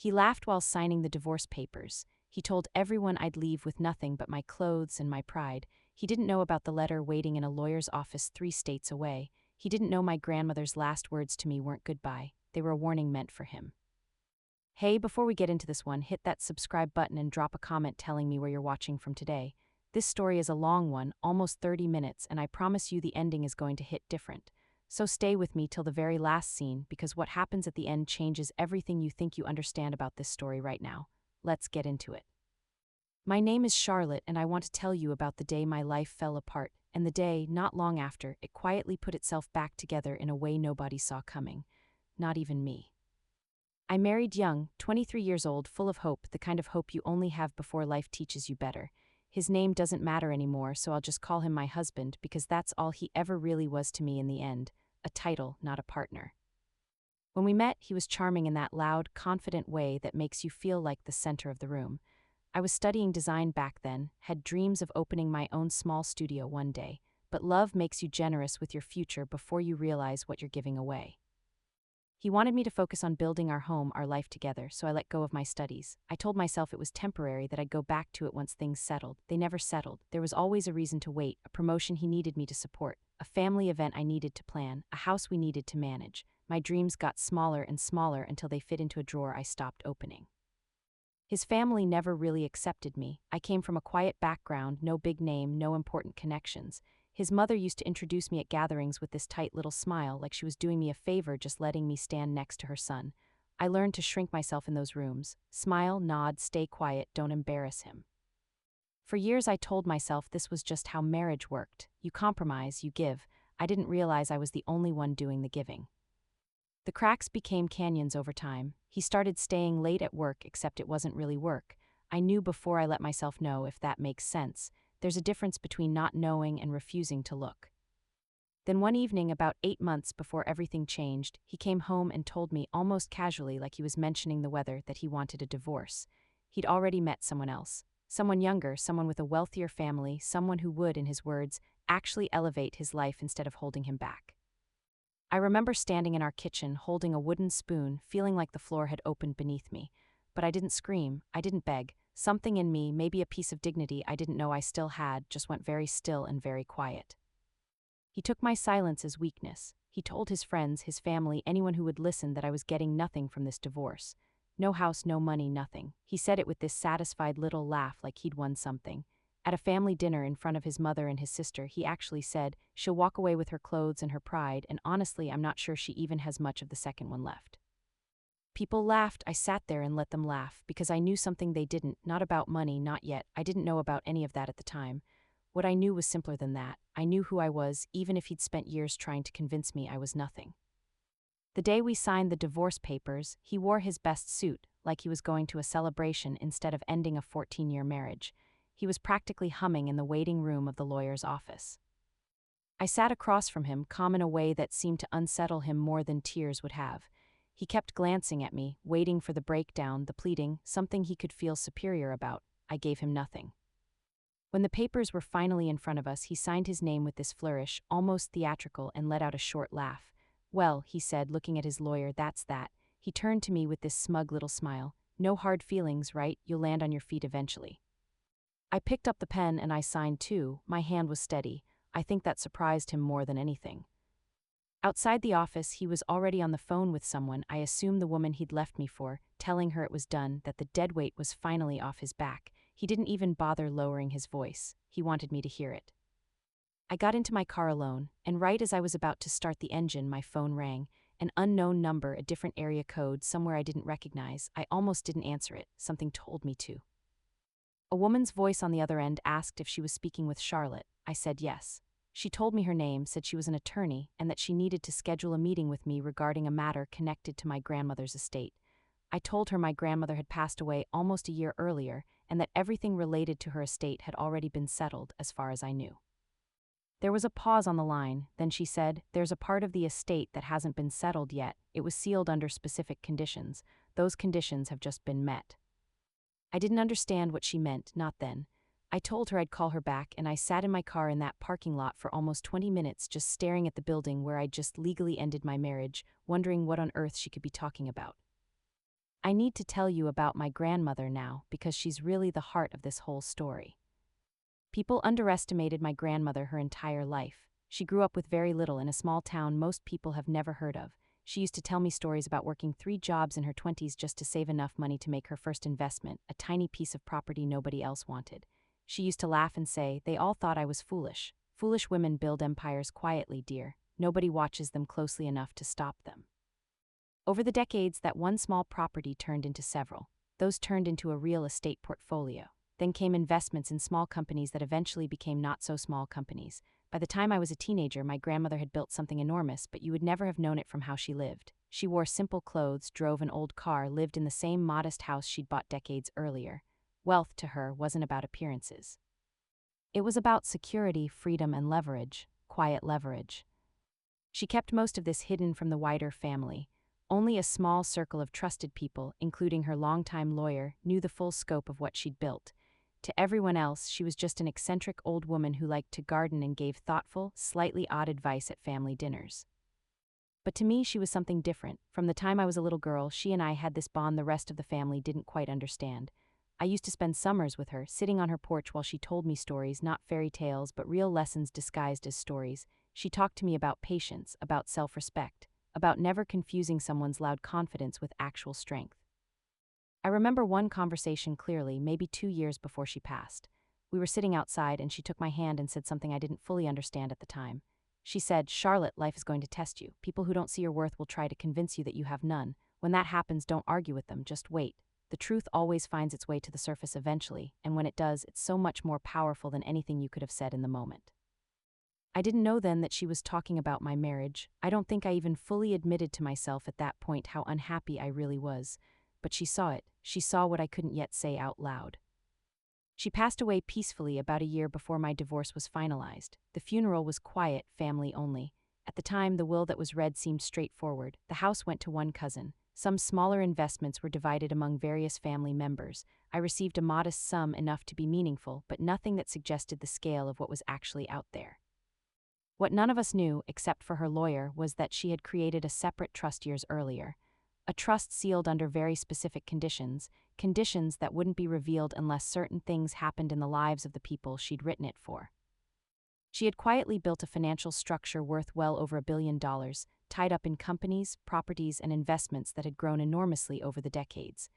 He laughed while signing the divorce papers. He told everyone I'd leave with nothing but my clothes and my pride. He didn't know about the letter waiting in a lawyer's office 3 states away. He didn't know my grandmother's last words to me weren't goodbye. They were a warning meant for him. Hey, before we get into this one, hit that subscribe button and drop a comment telling me where you're watching from today. This story is a long one, almost 30 minutes, and I promise you the ending is going to hit different. So stay with me till the very last scene, because what happens at the end changes everything you think you understand about this story right now. Let's get into it. My name is Charlotte, and I want to tell you about the day my life fell apart, and the day, not long after, it quietly put itself back together in a way nobody saw coming. Not even me. I married young, 23 years old, full of hope, the kind of hope you only have before life teaches you better. His name doesn't matter anymore, so I'll just call him my husband because that's all he ever really was to me in the end, a title, not a partner. When we met, he was charming in that loud, confident way that makes you feel like the center of the room. I was studying design back then, had dreams of opening my own small studio one day, but love makes you generous with your future before you realize what you're giving away. He wanted me to focus on building our home, our life together, so I let go of my studies. I told myself it was temporary, that I'd go back to it once things settled. They never settled. There was always a reason to wait, a promotion he needed me to support, a family event I needed to plan, a house we needed to manage. My dreams got smaller and smaller until they fit into a drawer I stopped opening. His family never really accepted me. I came from a quiet background, no big name, no important connections. His mother used to introduce me at gatherings with this tight little smile, like she was doing me a favor just letting me stand next to her son. I learned to shrink myself in those rooms. Smile, nod, stay quiet, don't embarrass him. For years I told myself this was just how marriage worked. You compromise, you give. I didn't realize I was the only one doing the giving. The cracks became canyons over time. He started staying late at work, except it wasn't really work. I knew before I let myself know, if that makes sense. There's a difference between not knowing and refusing to look. Then one evening, about 8 months before everything changed, he came home and told me almost casually, like he was mentioning the weather, that he wanted a divorce. He'd already met someone else. Someone younger, someone with a wealthier family, someone who would, in his words, actually elevate his life instead of holding him back. I remember standing in our kitchen, holding a wooden spoon, feeling like the floor had opened beneath me. But I didn't scream, I didn't beg. Something in me, maybe a piece of dignity I didn't know I still had, just went very still and very quiet. He took my silence as weakness. He told his friends, his family, anyone who would listen, that I was getting nothing from this divorce. No house, no money, nothing. He said it with this satisfied little laugh, like he'd won something. At a family dinner in front of his mother and his sister, he actually said, she'll walk away with her clothes and her pride, and honestly, I'm not sure she even has much of the second one left. People laughed. I sat there and let them laugh, because I knew something they didn't, not about money, not yet. I didn't know about any of that at the time. What I knew was simpler than that. I knew who I was, even if he'd spent years trying to convince me I was nothing. The day we signed the divorce papers, he wore his best suit, like he was going to a celebration instead of ending a 14-year marriage. He was practically humming in the waiting room of the lawyer's office. I sat across from him, calm in a way that seemed to unsettle him more than tears would have. He kept glancing at me, waiting for the breakdown, the pleading, something he could feel superior about. I gave him nothing. When the papers were finally in front of us, he signed his name with this flourish, almost theatrical, and let out a short laugh. Well, he said, looking at his lawyer, that's that. He turned to me with this smug little smile. No hard feelings, right? You'll land on your feet eventually. I picked up the pen and I signed too. My hand was steady. I think that surprised him more than anything. Outside the office, he was already on the phone with someone, I assume the woman he'd left me for, telling her it was done, that the dead weight was finally off his back. He didn't even bother lowering his voice. He wanted me to hear it. I got into my car alone, and right as I was about to start the engine, my phone rang. An unknown number, a different area code, somewhere I didn't recognize. I almost didn't answer it. Something told me to. A woman's voice on the other end asked if she was speaking with Charlotte. I said yes. She told me her name, said she was an attorney, and that she needed to schedule a meeting with me regarding a matter connected to my grandmother's estate. I told her my grandmother had passed away almost a year earlier, and that everything related to her estate had already been settled, as far as I knew. There was a pause on the line, then she said, there's a part of the estate that hasn't been settled yet. It was sealed under specific conditions. Those conditions have just been met. I didn't understand what she meant, not then. I told her I'd call her back, and I sat in my car in that parking lot for almost 20 minutes just staring at the building where I'd just legally ended my marriage, wondering what on earth she could be talking about. I need to tell you about my grandmother now because she's really the heart of this whole story. People underestimated my grandmother her entire life. She grew up with very little in a small town most people have never heard of. She used to tell me stories about working 3 jobs in her 20s just to save enough money to make her first investment, a tiny piece of property nobody else wanted. She used to laugh and say, "They all thought I was foolish. Foolish women build empires quietly, dear. Nobody watches them closely enough to stop them." Over the decades, that one small property turned into several. Those turned into a real estate portfolio. Then came investments in small companies that eventually became not-so-small companies. By the time I was a teenager, my grandmother had built something enormous, but you would never have known it from how she lived. She wore simple clothes, drove an old car, lived in the same modest house she'd bought decades earlier. Wealth, to her, wasn't about appearances. It was about security, freedom, and leverage, quiet leverage. She kept most of this hidden from the wider family. Only a small circle of trusted people, including her longtime lawyer, knew the full scope of what she'd built. To everyone else, she was just an eccentric old woman who liked to garden and gave thoughtful, slightly odd advice at family dinners. But to me, she was something different. From the time I was a little girl, she and I had this bond the rest of the family didn't quite understand. I used to spend summers with her, sitting on her porch while she told me stories, not fairy tales, but real lessons disguised as stories. She talked to me about patience, about self-respect, about never confusing someone's loud confidence with actual strength. I remember one conversation clearly, maybe 2 years before she passed. We were sitting outside and she took my hand and said something I didn't fully understand at the time. She said, "Charlotte, life is going to test you. People who don't see your worth will try to convince you that you have none. When that happens, don't argue with them, just wait. The truth always finds its way to the surface eventually, and when it does, it's so much more powerful than anything you could have said in the moment." I didn't know then that she was talking about my marriage. I don't think I even fully admitted to myself at that point how unhappy I really was. But she saw it. She saw what I couldn't yet say out loud. She passed away peacefully about a year before my divorce was finalized. The funeral was quiet, family only. At the time, the will that was read seemed straightforward. The house went to one cousin. Some smaller investments were divided among various family members. I received a modest sum, enough to be meaningful, but nothing that suggested the scale of what was actually out there. What none of us knew, except for her lawyer, was that she had created a separate trust years earlier. A trust sealed under very specific conditions, conditions that wouldn't be revealed unless certain things happened in the lives of the people she'd written it for. She had quietly built a financial structure worth well over $1 billion, tied up in companies, properties, and investments that had grown enormously over the decades.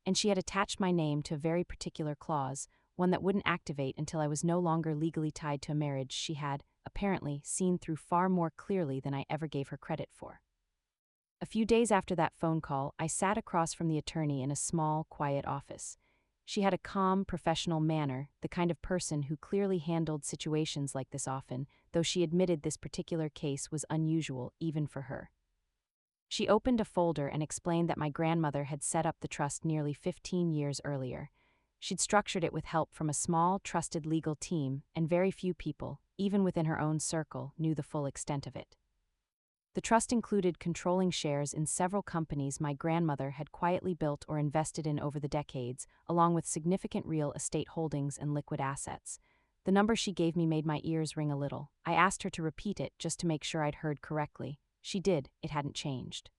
And she had attached my name to a very particular clause, one that wouldn't activate until I was no longer legally tied to a marriage she had, apparently, seen through far more clearly than I ever gave her credit for. A few days after that phone call, I sat across from the attorney in a small, quiet office. She had a calm, professional manner, the kind of person who clearly handled situations like this often, though she admitted this particular case was unusual even for her. She opened a folder and explained that my grandmother had set up the trust nearly 15 years earlier. She'd structured it with help from a small, trusted legal team, and very few people, even within her own circle, knew the full extent of it. The trust included controlling shares in several companies my grandmother had quietly built or invested in over the decades, along with significant real estate holdings and liquid assets. The number she gave me made my ears ring a little. I asked her to repeat it just to make sure I'd heard correctly. She did, it hadn't changed.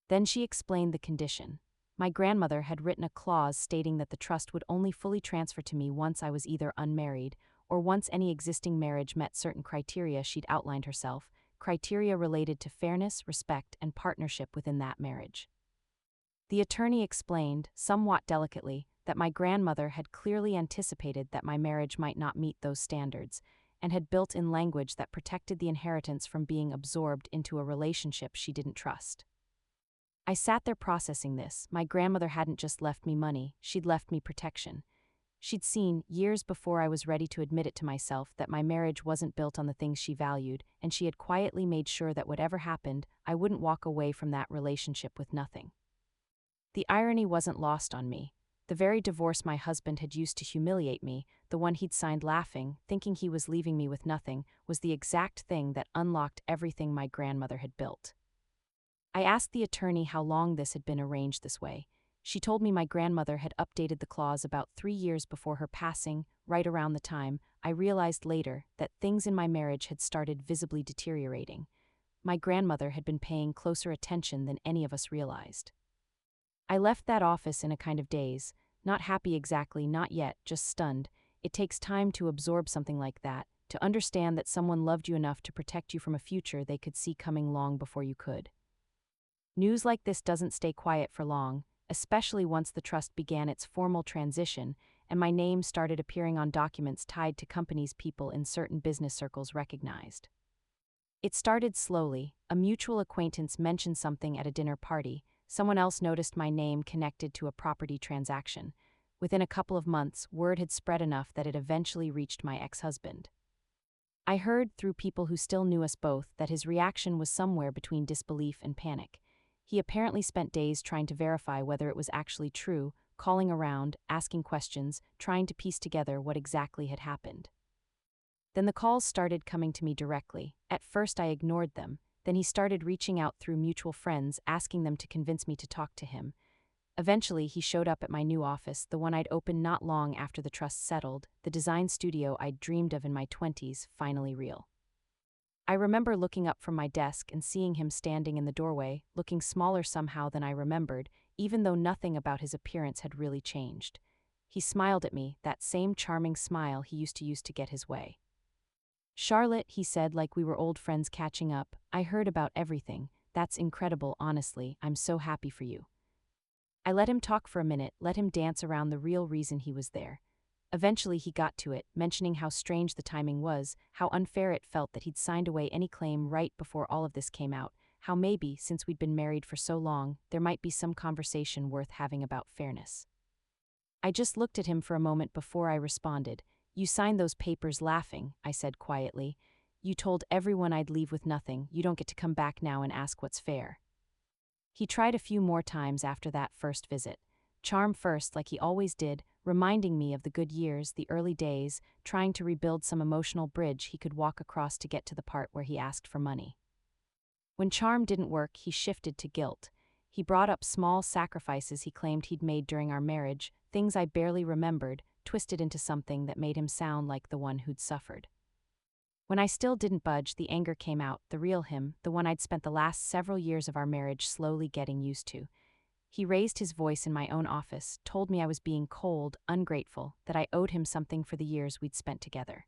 Then she explained the condition. My grandmother had written a clause stating that the trust would only fully transfer to me once I was either unmarried or once any existing marriage met certain criteria she'd outlined herself, criteria related to fairness, respect, and partnership within that marriage. The attorney explained, somewhat delicately, that my grandmother had clearly anticipated that my marriage might not meet those standards, and had built in language that protected the inheritance from being absorbed into a relationship she didn't trust. I sat there processing this. My grandmother hadn't just left me money, she'd left me protection. She'd seen, years before I was ready to admit it to myself, that my marriage wasn't built on the things she valued, and she had quietly made sure that whatever happened, I wouldn't walk away from that relationship with nothing. The irony wasn't lost on me. The very divorce my husband had used to humiliate me, the one he'd signed laughing, thinking he was leaving me with nothing, was the exact thing that unlocked everything my grandmother had built. I asked the attorney how long this had been arranged this way. She told me my grandmother had updated the clause about 3 years before her passing, right around the time I realized later that things in my marriage had started visibly deteriorating. My grandmother had been paying closer attention than any of us realized. I left that office in a kind of daze, not happy exactly, not yet, just stunned. It takes time to absorb something like that, to understand that someone loved you enough to protect you from a future they could see coming long before you could. News like this doesn't stay quiet for long, especially once the trust began its formal transition and my name started appearing on documents tied to companies people in certain business circles recognized. It started slowly. A mutual acquaintance mentioned something at a dinner party. Someone else noticed my name connected to a property transaction. Within a couple of months, word had spread enough that it eventually reached my ex-husband. I heard, through people who still knew us both, that his reaction was somewhere between disbelief and panic. He apparently spent days trying to verify whether it was actually true, calling around, asking questions, trying to piece together what exactly had happened. Then the calls started coming to me directly. At first I ignored them. Then he started reaching out through mutual friends, asking them to convince me to talk to him. Eventually, he showed up at my new office, the one I'd opened not long after the trust settled, the design studio I'd dreamed of in my 20s, finally real. I remember looking up from my desk and seeing him standing in the doorway, looking smaller somehow than I remembered, even though nothing about his appearance had really changed. He smiled at me, that same charming smile he used to use to get his way. "Charlotte," he said like we were old friends catching up, "I heard about everything. That's incredible, honestly. I'm so happy for you." I let him talk for a minute, let him dance around the real reason he was there. Eventually he got to it, mentioning how strange the timing was, how unfair it felt that he'd signed away any claim right before all of this came out, how maybe, since we'd been married for so long, there might be some conversation worth having about fairness. I just looked at him for a moment before I responded. "You signed those papers laughing," I said quietly. "You told everyone I'd leave with nothing. You don't get to come back now and ask what's fair." He tried a few more times after that first visit. Charm first, like he always did, reminding me of the good years, the early days, trying to rebuild some emotional bridge he could walk across to get to the part where he asked for money. When charm didn't work, he shifted to guilt. He brought up small sacrifices he claimed he'd made during our marriage, things I barely remembered, twisted into something that made him sound like the one who'd suffered. When I still didn't budge, the anger came out, the real him, the one I'd spent the last several years of our marriage slowly getting used to. He raised his voice in my own office, told me I was being cold, ungrateful, that I owed him something for the years we'd spent together.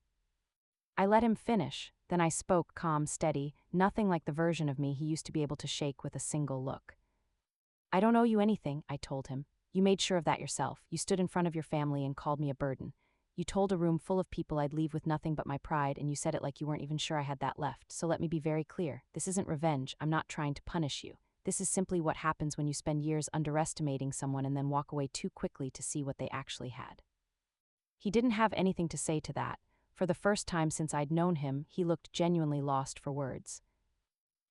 I let him finish, then I spoke, calm, steady, nothing like the version of me he used to be able to shake with a single look. "I don't owe you anything," I told him. "You made sure of that yourself. You stood in front of your family and called me a burden. You told a room full of people I'd leave with nothing but my pride, and you said it like you weren't even sure I had that left. So let me be very clear. This isn't revenge. I'm not trying to punish you. This is simply what happens when you spend years underestimating someone and then walk away too quickly to see what they actually had." He didn't have anything to say to that. For the first time since I'd known him, he looked genuinely lost for words.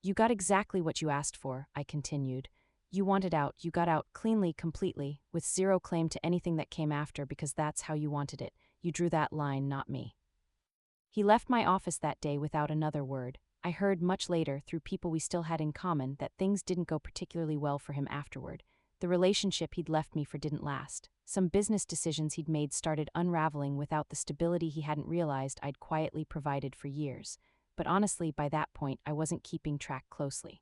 "You got exactly what you asked for," I continued. "You wanted out, you got out cleanly, completely, with zero claim to anything that came after because that's how you wanted it. You drew that line, not me." He left my office that day without another word. I heard much later, through people we still had in common, that things didn't go particularly well for him afterward. The relationship he'd left me for didn't last. Some business decisions he'd made started unraveling without the stability he hadn't realized I'd quietly provided for years. But honestly, by that point, I wasn't keeping track closely.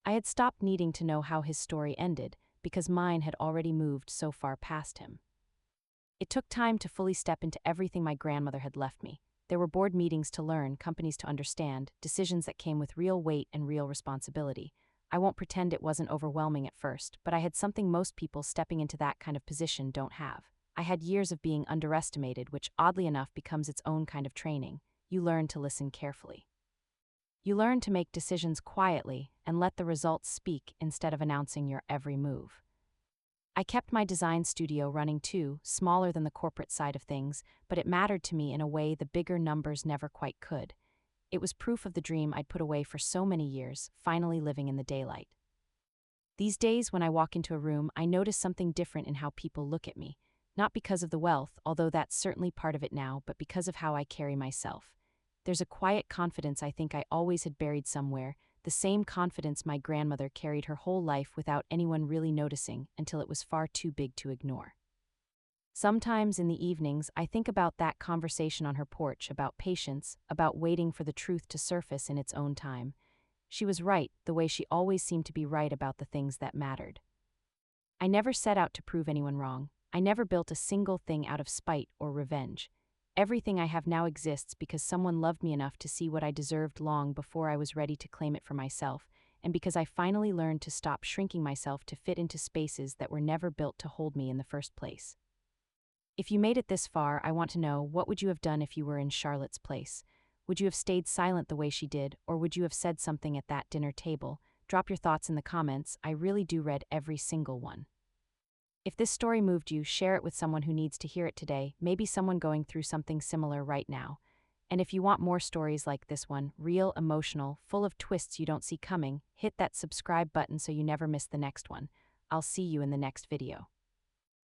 I had stopped needing to know how his story ended, because mine had already moved so far past him. It took time to fully step into everything my grandmother had left me. There were board meetings to learn, companies to understand, decisions that came with real weight and real responsibility. I won't pretend it wasn't overwhelming at first, but I had something most people stepping into that kind of position don't have. I had years of being underestimated, which oddly enough becomes its own kind of training. You learn to listen carefully. You learn to make decisions quietly and let the results speak instead of announcing your every move. I kept my design studio running too, smaller than the corporate side of things, but it mattered to me in a way the bigger numbers never quite could. It was proof of the dream I'd put away for so many years, finally living in the daylight. These days, when I walk into a room, I notice something different in how people look at me. Not because of the wealth, although that's certainly part of it now, but because of how I carry myself. There's a quiet confidence I think I always had buried somewhere, the same confidence my grandmother carried her whole life without anyone really noticing until it was far too big to ignore. Sometimes in the evenings, I think about that conversation on her porch, about patience, about waiting for the truth to surface in its own time. She was right, the way she always seemed to be right about the things that mattered. I never set out to prove anyone wrong. I never built a single thing out of spite or revenge. Everything I have now exists because someone loved me enough to see what I deserved long before I was ready to claim it for myself, and because I finally learned to stop shrinking myself to fit into spaces that were never built to hold me in the first place. If you made it this far, I want to know, what would you have done if you were in Charlotte's place? Would you have stayed silent the way she did, or would you have said something at that dinner table? Drop your thoughts in the comments. I really do read every single one. If this story moved you, share it with someone who needs to hear it today, maybe someone going through something similar right now. And if you want more stories like this one, real, emotional, full of twists you don't see coming, hit that subscribe button so you never miss the next one. I'll see you in the next video.